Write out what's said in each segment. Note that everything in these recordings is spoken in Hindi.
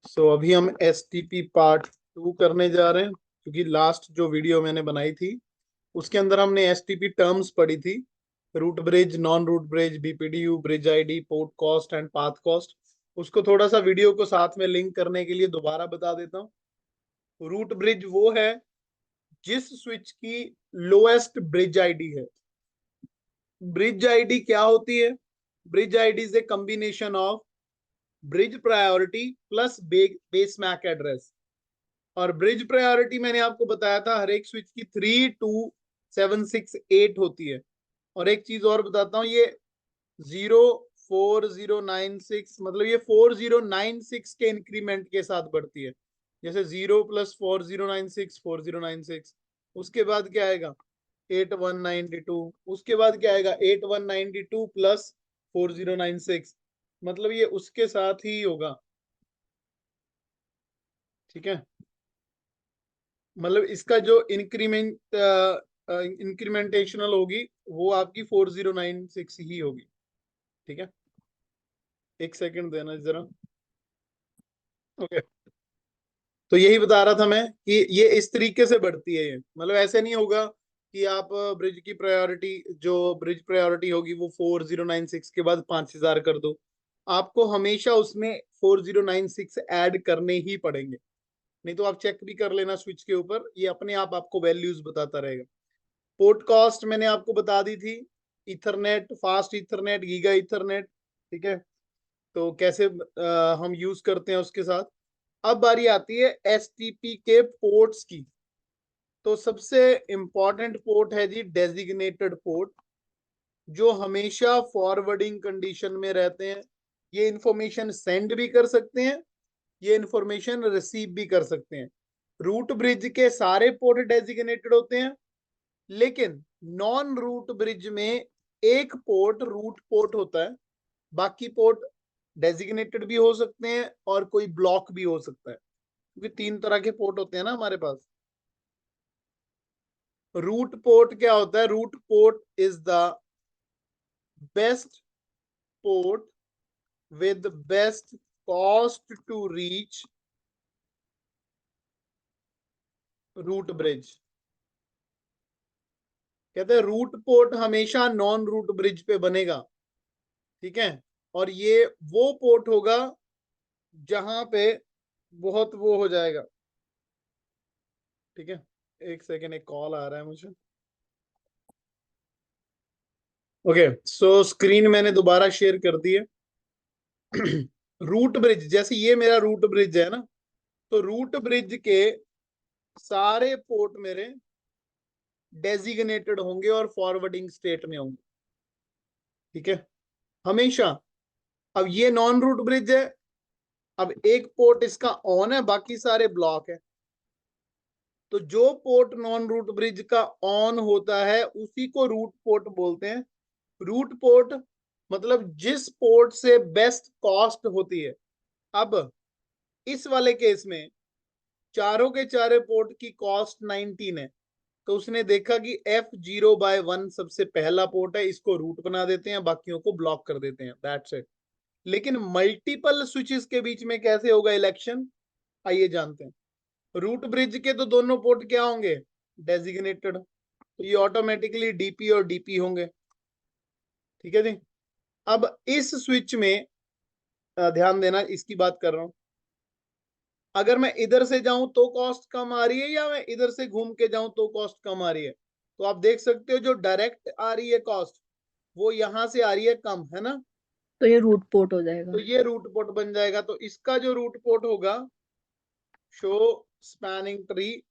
अभी हम STP पार्ट 2 करने जा रहे हैं, क्योंकि लास्ट जो वीडियो मैंने बनाई थी उसके अंदर हमने STP टर्म्स पढ़ी थी। Root bridge, non root bridge, BPDU, bridge ID, port cost and path cost. उसको थोड़ा सा वीडियो को साथ में लिंक करने के लिए दोबारा बता देता हूँ। रूट ब्रिज वो है जिस स्विच की लोएस्ट ब्रिज आईडी है। ब्रिज आईडी क्या होती है? Bridge ID is a combination of bridge priority plus base MAC address. और ब्रिज प्रायोरिटी मैंने आपको बताया था हर एक स्विच की 32768 होती है। और एक चीज और बताता हूँ, ये 04096 मतलब ये 4096 के इंक्रीमेंट के साथ बढ़ती है। जैसे 0 + 4096 4096, उसके बाद क्या आएगा 8192, उसके बाद क्या आएगा 8192 + 4096, मतलब ये उसके साथ ही होगा। ठीक है, मतलब इसका जो इंक्रीमेंटेशनल होगी वो आपकी 4096 ही होगी। ठीक है, एक सेकंड देना जरा। ओके, तो यही बता रहा था मैं कि ये इस तरीके से बढ़ती है। ये मतलब ऐसे नहीं होगा कि आप ब्रिज की प्रायोरिटी, जो ब्रिज प्रायोरिटी होगी वो 4096 के बाद 5000 कर दो। आपको हमेशा उसमें 4096 ऐड करने ही पड़ेंगे, नहीं तो आप चेक भी कर लेना स्विच के ऊपर, ये अपने आप आपको वैल्यूज बताता रहेगा। पोर्ट कॉस्ट मैंने आपको बता दी थी, Ethernet, fast Ethernet, giga Ethernet. ठीक है, तो कैसे हम यूज करते हैं उसके साथ। अब बारी आती है STP के पोर्ट्स की। तो सबसे इंपॉर्टेंट पोर्ट है जी डेजिग्नेटेड पोर्ट, जो हमेशा फॉरवर्डिंग कंडीशन में रहते हैं। ये इंफॉर्मेशन सेंड भी कर सकते हैं, ये इंफॉर्मेशन रिसीव भी कर सकते हैं। रूट ब्रिज के सारे पोर्ट डेजिग्नेटेड होते हैं, लेकिन नॉन रूट ब्रिज में एक पोर्ट रूट पोर्ट होता है, बाकी पोर्ट डेजिग्नेटेड भी हो सकते हैं और कोई ब्लॉक भी हो सकता है, क्योंकि 3 तरह के पोर्ट होते हैं ना हमारे पास। रूट पोर्ट क्या होता है? Root port is the best port with best cost to reach root bridge. कहते हैं रूट पोर्ट हमेशा नॉन रूट ब्रिज पे बनेगा। ठीक है, और ये वो पोर्ट होगा जहां पे बहुत वो हो जाएगा। ठीक है, एक सेकेंड, एक कॉल आ रहा है मुझे। ओके, सो स्क्रीन मैंने दोबारा शेयर कर दी है। रूट ब्रिज, जैसे ये मेरा रूट ब्रिज है ना, तो रूट ब्रिज के सारे पोर्ट मेरे डेजिग्नेटेड होंगे और फॉरवर्डिंग स्टेट में होंगे। ठीक है, हमेशा। अब ये नॉन रूट ब्रिज है, अब एक पोर्ट इसका ऑन है, बाकी सारे ब्लॉक है। तो जो पोर्ट नॉन रूट ब्रिज का ऑन होता है उसी को रूट पोर्ट बोलते हैं। रूट पोर्ट मतलब जिस पोर्ट से बेस्ट कॉस्ट होती है। अब इस वाले केस में चारों के चारे पोर्ट की कॉस्ट 19 है, तो उसने देखा कि F0/1 सबसे पहला पोर्ट है, इसको रूट बना देते हैं, बाकियों को ब्लॉक कर देते हैं, दैट्स इट। लेकिन मल्टीपल स्विचेस के बीच में कैसे होगा इलेक्शन, आइए जानते हैं। रूट ब्रिज के तो दोनों पोर्ट क्या होंगे? डेजिग्नेटेड, तो ये ऑटोमेटिकली DP और DP होंगे। ठीक है जी। अब इस स्विच में ध्यान देना, इसकी बात कर रहा हूं। अगर मैं इधर से जाऊं तो कॉस्ट कम आ रही है, या मैं इधर से घूम के जाऊं तो कॉस्ट कम आ रही है? तो आप देख सकते हो जो डायरेक्ट आ रही है कॉस्ट, वो यहां से आ रही है कम, है ना? तो ये रूट पोर्ट हो तो जाएगा। ये रूट पोर्ट बन जाएगा। तो इसका जो रूट पोर्ट होगा, शो स्पैनिंग ट्री,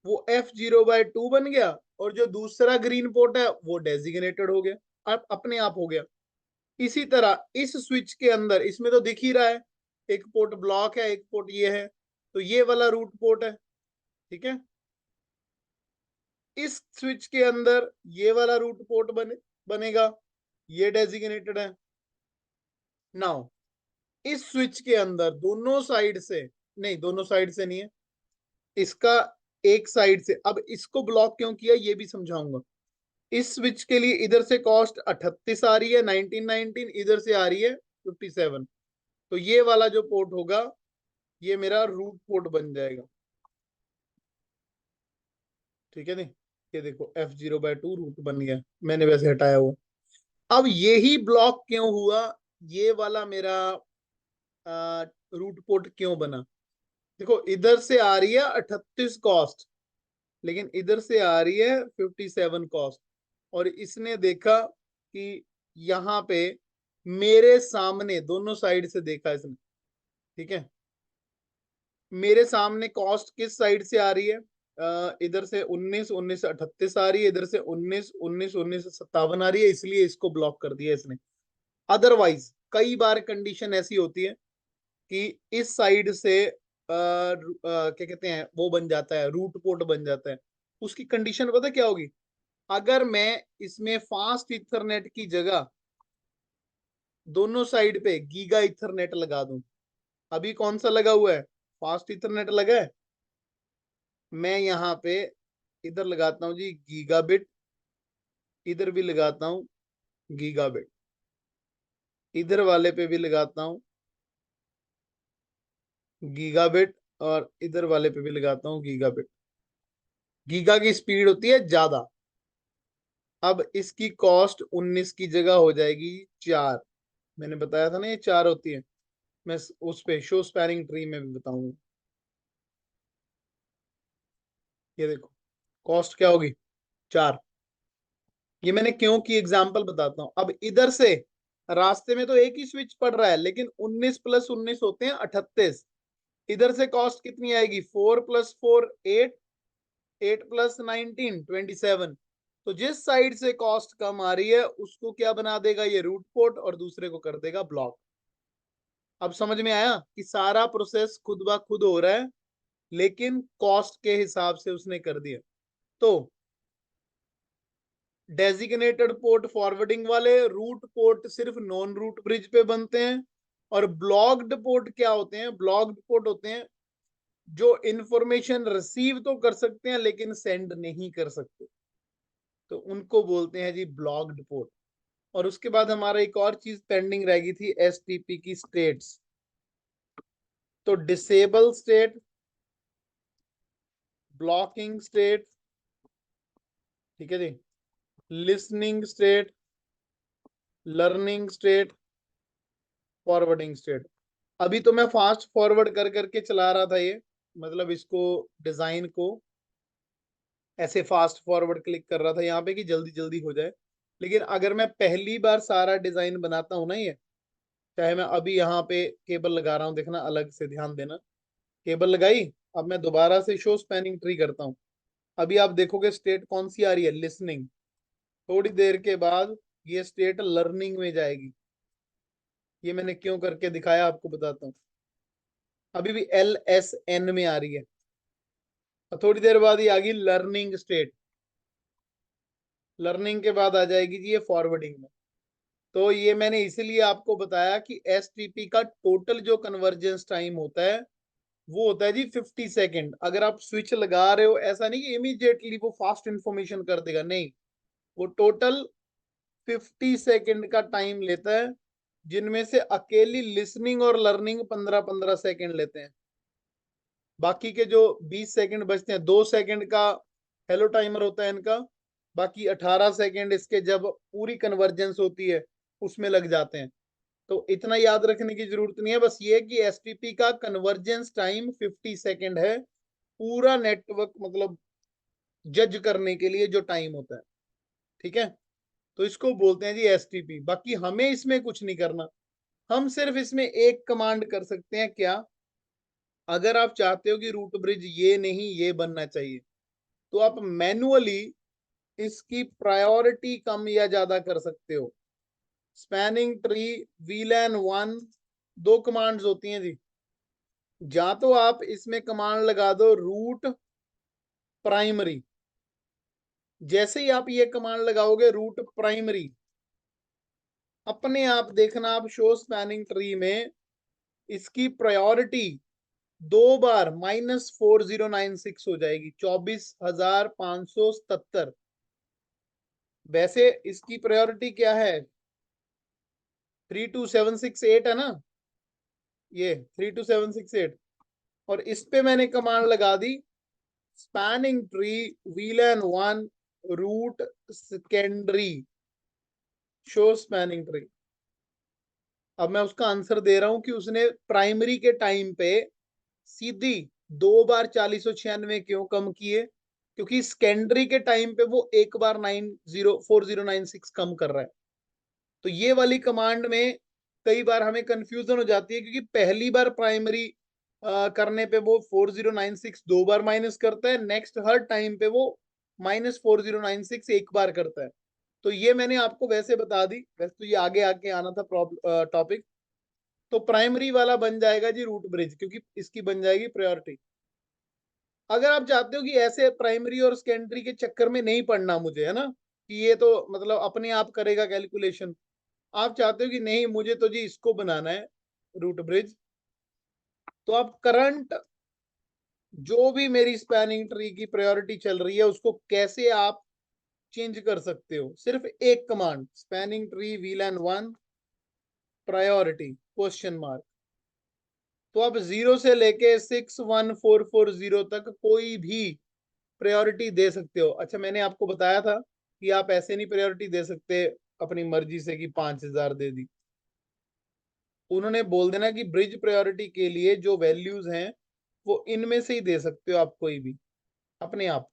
वो F0/2 बन गया, और जो दूसरा ग्रीन पोर्ट है वो डेजिग्नेटेड हो गया, अब अपने आप हो गया। इसी तरह इस स्विच के अंदर, इसमें तो दिख ही रहा है, एक पोर्ट ब्लॉक है, एक पोर्ट ये है, तो ये वाला रूट पोर्ट है। ठीक है, इस स्विच के अंदर ये वाला रूट पोर्ट बनेगा, ये डेजिग्नेटेड है। नाउ इस स्विच के अंदर दोनों साइड से, नहीं दोनों साइड से नहीं है, इसका एक साइड से, अब इसको ब्लॉक क्यों किया ये भी समझाऊंगा। इस स्विच के लिए इधर से कॉस्ट 38 आ रही है, 1919, इधर से आ रही है 57। तो ये वाला जो पोर्ट होगा ये मेरा रूट पोर्ट बन जाएगा। ठीक है नहीं, ये देखो F0/2 रूट बन गया, मैंने वैसे हटाया हुआ। अब यही ब्लॉक क्यों हुआ, ये वाला मेरा रूट पोर्ट क्यों बना? देखो इधर से आ रही है 38 कॉस्ट, लेकिन इधर से आ रही है 57 कॉस्ट। और इसने देखा कि यहाँ पे मेरे सामने दोनों साइड से देखा इसने, ठीक है, मेरे सामने कॉस्ट किस साइड से आ रही है? इधर से 19 19 से 38 आ रही है, इधर से 19 19 19 से 57 आ रही है, इसलिए इसको ब्लॉक कर दिया इसने। अदरवाइज कई बार कंडीशन ऐसी होती है कि इस साइड से क्या कहते हैं, वो बन जाता है, रूट पोर्ट बन जाता है। उसकी कंडीशन पता क्या होगी? अगर मैं इसमें फास्ट इथरनेट की जगह दोनों साइड पे गीगा इथरनेट लगा दूं। अभी कौन सा लगा हुआ है? फास्ट इथरनेट लगा है। मैं यहाँ पे इधर लगाता हूँ जी गीगाबिट, इधर भी लगाता हूँ गीगाबिट, इधर वाले पे भी लगाता हूँ गीगाबिट, और इधर वाले पे भी लगाता हूँ गीगाबिट। गीगा की स्पीड होती है ज्यादा। अब इसकी कॉस्ट 19 की जगह हो जाएगी 4। मैंने बताया था ना ये 4 होती है। मैं उस पे शो स्पैनिंग ट्री में भी बताऊंगा। ये देखो कॉस्ट क्या होगी, 4। ये मैंने क्यों की एग्जांपल बताता हूँ। अब इधर से रास्ते में तो एक ही स्विच पड़ रहा है, लेकिन 19 + 19 होते हैं 38। इधर से कॉस्ट कितनी आएगी? 4 + 4 8, 8 + 19 27। तो जिस साइड से कॉस्ट कम आ रही है उसको क्या बना देगा ये रूट पोर्ट, और दूसरे को कर देगा ब्लॉक। अब समझ में आया कि सारा प्रोसेस खुद ब खुद हो रहा है, लेकिन कॉस्ट के हिसाब से उसने कर दिया। तो डेजिग्नेटेड पोर्ट फॉरवर्डिंग वाले, रूट पोर्ट सिर्फ नॉन रूट ब्रिज पे बनते हैं। और ब्लॉक्ड पोर्ट क्या होते हैं? ब्लॉक्ड पोर्ट होते हैं जो इंफॉर्मेशन रिसीव तो कर सकते हैं लेकिन सेंड नहीं कर सकते, तो उनको बोलते हैं जी ब्लॉक्ड पोर्ट। और उसके बाद हमारा एक और चीज पेंडिंग रह गई थी, एसटीपी की स्टेट्स। तो डिसेबल स्टेट, ब्लॉकिंग स्टेट, ठीक है जी, listening state, learning state, forwarding state. अभी तो मैं फास्ट फॉरवर्ड कर करके चला रहा था ये, मतलब इसको डिजाइन को ऐसे फास्ट फॉरवर्ड क्लिक कर रहा था यहाँ पे कि जल्दी जल्दी हो जाए। लेकिन अगर मैं पहली बार सारा डिजाइन बनाता हूँ ना, ये चाहे मैं अभी यहाँ पे केबल लगा रहा हूँ, देखना अलग से ध्यान देना, केबल लगाई। अब मैं दोबारा से शो स्पैनिंग ट्री करता हूँ। अभी आप देखोगे स्टेट कौन सी आ रही है? लिसनिंग। थोड़ी देर के बाद ये स्टेट लर्निंग में जाएगी। ये मैंने क्यों करके दिखाया आपको बताता हूँ। अभी भी LSN में आ रही है, और थोड़ी देर बाद ये आ गई लर्निंग स्टेट। लर्निंग के बाद आ जाएगी जी ये फॉरवर्डिंग में। तो ये मैंने इसीलिए आपको बताया कि एसटीपी का टोटल जो कन्वर्जेंस टाइम होता है वो होता है जी 50 सेकेंड। अगर आप स्विच लगा रहे हो, ऐसा नहीं कि इमीडिएटली वो फास्ट इंफॉर्मेशन कर देगा, नहीं, वो टोटल 50 सेकेंड का टाइम लेता है, जिनमें से अकेली लिसनिंग और लर्निंग 15-15 सेकेंड लेते हैं। बाकी के जो 20 सेकेंड बचते हैं, 2 सेकेंड का हेलो टाइमर होता है इनका, बाकी 18 सेकेंड इसके जब पूरी कन्वर्जेंस होती है उसमें लग जाते हैं। तो इतना याद रखने की जरूरत नहीं है, बस ये कि एसटीपी का कन्वर्जेंस टाइम 50 सेकेंड है, पूरा नेटवर्क मतलब जज करने के लिए जो टाइम होता है। ठीक है, तो इसको बोलते हैं जी एसटीपी। बाकी हमें इसमें कुछ नहीं करना, हम सिर्फ इसमें एक कमांड कर सकते हैं। क्या? अगर आप चाहते हो कि रूट ब्रिज ये नहीं ये बनना चाहिए, तो आप मैन्युअली इसकी प्रायोरिटी कम या ज्यादा कर सकते हो। स्पैनिंग ट्री VLAN 1, 2 कमांड्स होती हैं जी। या तो आप इसमें कमांड लगा दो रूट प्राइमरी। जैसे ही आप ये कमांड लगाओगे रूट प्राइमरी, अपने आप देखना आप शो स्पैनिंग ट्री में इसकी प्रायोरिटी 2 बार -4096 हो जाएगी, 24,577। वैसे इसकी प्रायोरिटी क्या है? 32768 है ना, ये 32768। और इस पे मैंने कमांड लगा दी spanning tree VLAN 1 root secondary show spanning tree. अब मैं उसका आंसर दे रहा हूं कि उसने प्राइमरी के टाइम पे सीधी 2 बार 4096 क्यों कम किए, क्योंकि सेकेंडरी के टाइम पे वो 1 बार 4096 कम कर रहा है। तो ये वाली कमांड में कई बार हमें कंफ्यूजन हो जाती है, क्योंकि पहली बार प्राइमरी करने पे वो 4096 2 बार माइनस करता है, नेक्स्ट हर टाइम पे वो -4096 एक बार करता है। तो ये मैंने आपको वैसे बता दी, वैसे तो ये आगे आके आना था टॉपिक। तो प्राइमरी वाला बन जाएगा जी रूट ब्रिज, क्योंकि इसकी बन जाएगी प्रायोरिटी। अगर आप चाहते हो कि ऐसे प्राइमरी और सेकेंडरी के चक्कर में नहीं पड़ना मुझे, है ना, कि ये तो मतलब अपने आप करेगा कैलकुलेशन, आप चाहते हो कि नहीं मुझे तो जी इसको बनाना है रूट ब्रिज, तो आप करंट जो भी मेरी स्पैनिंग ट्री की प्रायोरिटी चल रही है उसको कैसे आप चेंज कर सकते हो। सिर्फ एक command, spanning tree VLAN 1 priority question mark. तो आप 0 से लेके 61440 तक कोई भी प्रायोरिटी दे सकते हो। अच्छा, मैंने आपको बताया था कि आप ऐसे नहीं प्रायोरिटी दे सकते अपनी मर्जी से कि 5000 दे दी। उन्होंने बोल देना कि ब्रिज प्रायोरिटी के लिए जो वैल्यूज हैं वो इनमें से ही दे सकते हो आप, कोई भी अपने आप।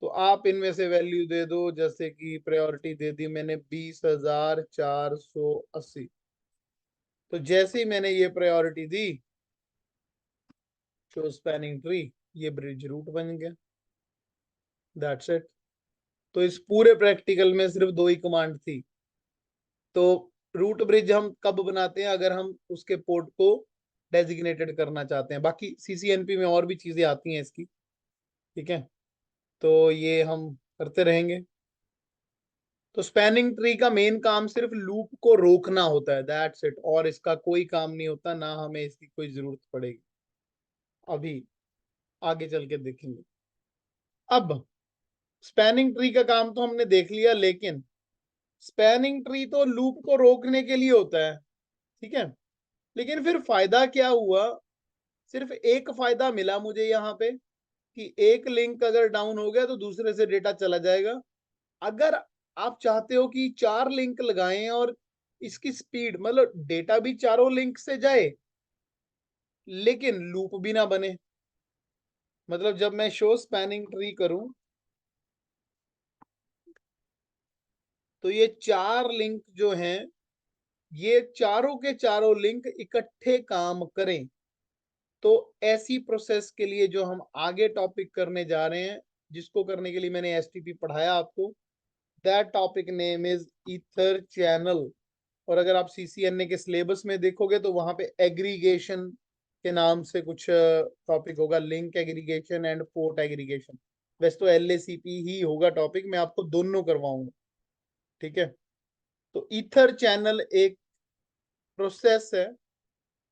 तो आप इनमें से वैल्यू दे दो, जैसे कि प्रायोरिटी दे दी मैंने 20,480। तो जैसे ही मैंने ये प्रायोरिटी दी शो स्पैनिंग ट्री, ये ब्रिज रूट बन गया। That's it. तो इस पूरे प्रैक्टिकल में सिर्फ 2 ही कमांड थी। तो रूट ब्रिज हम कब बनाते हैं, अगर हम उसके पोर्ट को डेजिग्नेटेड करना चाहते हैं। बाकी CCNP में और भी चीजें आती हैं इसकी, ठीक है, तो ये हम करते रहेंगे। तो स्पैनिंग ट्री का मेन काम सिर्फ लूप को रोकना होता है, दैट्स इट, और इसका कोई काम नहीं होता, ना हमें इसकी कोई जरूरत पड़ेगी। अभी आगे चल के देखेंगे। अब स्पैनिंग ट्री का काम तो हमने देख लिया, लेकिन स्पैनिंग ट्री तो लूप को रोकने के लिए होता है, ठीक है, लेकिन फिर फायदा क्या हुआ। सिर्फ एक फायदा मिला मुझे यहाँ पे कि एक लिंक अगर डाउन हो गया तो दूसरे से डेटा चला जाएगा। अगर आप चाहते हो कि 4 लिंक लगाएं और इसकी स्पीड मतलब डेटा भी चारों लिंक से जाए लेकिन लूप भी ना बने, मतलब जब मैं शो स्पैनिंग ट्री करूं तो ये 4 लिंक जो हैं ये चारों के चारों लिंक इकट्ठे काम करें। तो ऐसी प्रोसेस के लिए जो हम आगे टॉपिक करने जा रहे हैं, जिसको करने के लिए मैंने STP पढ़ाया आपको, that topic name is ether channel. और अगर आप CCNA के सिलेबस में देखोगे तो वहां पे एग्रीगेशन के नाम से कुछ टॉपिक होगा, link aggregation and port aggregation. वैसे तो LACP ही होगा टॉपिक, मैं आपको दोनों करवाऊंगा, ठीक है। तो ईथर चैनल एक प्रोसेस है,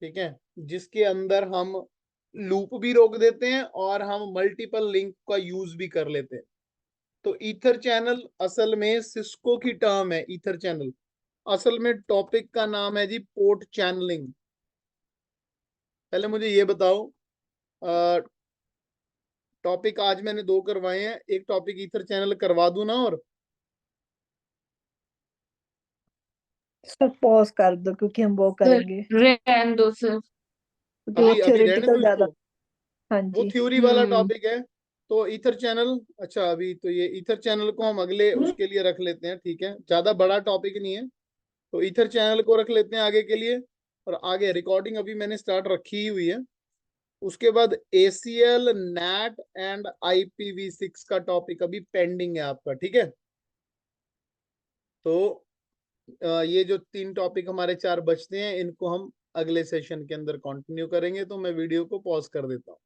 ठीक है, जिसके अंदर हम लूप भी रोक देते हैं और हम मल्टीपल लिंक का यूज भी कर लेते हैं। तो ईथर चैनल असल में सिस्को की टर्म है। ईथर चैनल असल में टॉपिक का नाम है जी पोर्ट चैनलिंग। पहले मुझे ये बताओ, टॉपिक आज मैंने 2 करवाए हैं, एक टॉपिक ईथर चैनल करवा दूं ना? और सर पॉज कर दो क्योंकि हम वो सर करेंगे रहने दो सर। क्योंकि वो अभी अभी रहने थ्योरेटिकल दो ज्यादा। इसको, हाँ वो जी। थ्योरी वाला टॉपिक है। तो ईथर चैनल, अच्छा अभी तो ये ईथर चैनल को हम अगले उसके लिए रख लेते हैं, ठीक है, ज्यादा बड़ा टॉपिक नहीं है। तो ईथर चैनल को रख लेते हैं आगे के लिए। और आगे रिकॉर्डिंग अभी मैंने स्टार्ट रखी ही हुई है। उसके बाद ACL NAT एंड IPv6 का टॉपिक अभी पेंडिंग है आपका, ठीक है। तो ये जो 3 टॉपिक हमारे 4 बचते हैं इनको हम अगले सेशन के अंदर कंटिन्यू करेंगे। तो मैं वीडियो को पॉज कर देता हूँ।